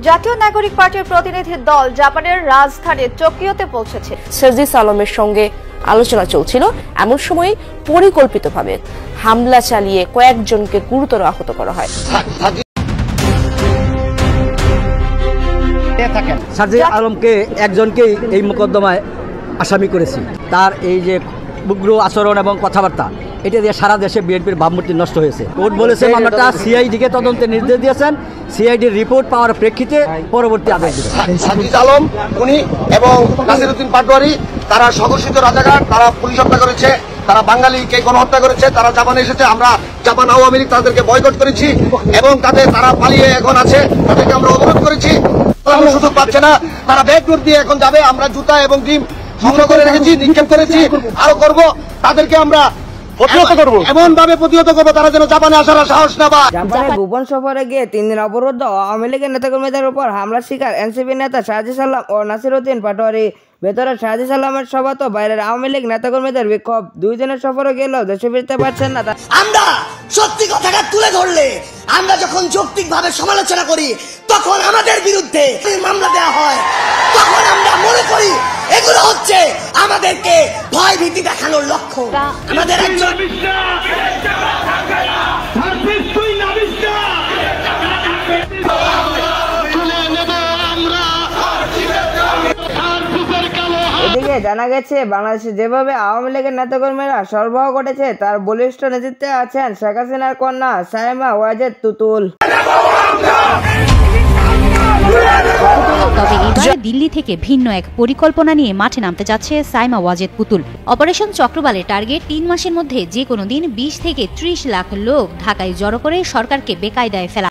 জাতীয় নাগরিক পার্টির প্রতিনিধি দল জাপানের রাজধানী টোকিওতে পৌঁছেছে। সাজিস আলমের সঙ্গে আলোচনা চলছিল, এমন সময় পরিকল্পিতভাবে হামলা চালিয়ে কয়েকজনকে গুরুতর আহত করা হয়। সাজিস আলমকে একজনকেই এই মোকদ্দমায় আসামি করেছি। তার এই যে উগ্র আচরণ এবং কথাবার্তা, এটা দিয়ে সারা দেশে বিএনপির ভাবমূর্তি নষ্ট হয়েছে। কোর্ট বলেছে মামলাটা সিআইডিকে তদন্তের নির্দেশ দিয়েছেন, সিআইডির রিপোর্ট পাওয়ার প্রেক্ষিতে পরবর্তী আদেশ দিবেন। সাজিস আলম উনি এবং নাসিরউদ্দিন পাটোয়ারি তারা স্বঘোষিত রাজাকার, তারা পুলিশ হত্যা করেছে, তারা বাঙালিকে গণহত্যা করেছে, তারা জাপানে এসেছে। আমরা জাপান আওয়ামী লীগ তাদেরকে বয়কট করেছি এবং তারা পালিয়ে এখন আছে, তাদেরকে আমরা অবরোধ করেছি। সুযোগ পাচ্ছে না, তারা ব্যাকডোর দিয়ে এখন যাবে। আমরা জুতা এবং ডিম সংগ্রহ করে রেখেছি, নিক্ষেপ করেছি, আরো করব। তাদেরকে আমরা এমন ভাবে প্রতিহত করবো তারা যেন জাপানে আসার সাহস না পায়। জাপানে ভুবন সফরে গিয়ে 3 দিন অবরুদ্ধ আওয়ামী লীগের নেতাকর্মীদের উপর হামলার শিকার এনসিপি নেতা সাজিস আলম ও নাসিরউদ্দিন পাটোয়ারি। ভেতরে সাজিস আলমের সভা তো বাইরের আওয়ামী লীগ নেতাকর্মীদের বিক্ষোভ। 2 দিনের সফরে গেলেও দেশে ফিরতে পারছেন না। আমরা সত্যি কথাটা তুলে ধরলে, আমরা যখন যৌক্তিকভাবে সমালোচনা করি, তখন আমাদের বিরুদ্ধে মামলা দেওয়া হয়। তখন আমরা মনে করি এগুলো হচ্ছে আমাদেরকে ভয় ভীতি দেখানোর লক্ষ্য। আমাদের একজন এদিকে জানা গেছে, বাংলাদেশে যেভাবে আওয়ামী লীগের নেতাকর্মীরা সরবরাহ ঘটেছে, তার বলিষ্ঠ নেতৃত্বে আছেন শেখ হাসিনার কন্যা সাইমা ওয়াজেদ পুতুল। তবে এবার দিল্লি থেকে ভিন্ন এক পরিকল্পনা নিয়ে মাঠে নামতে যাচ্ছে সাইমা ওয়াজেদ পুতুল। অপারেশন চক্রবালের টার্গেট 3 মাসের মধ্যে যে কোনো দিন 20 থেকে 30 লাখ লোক ঢাকায় জড়ো করে সরকারকে বেকায়দায় ফেলা।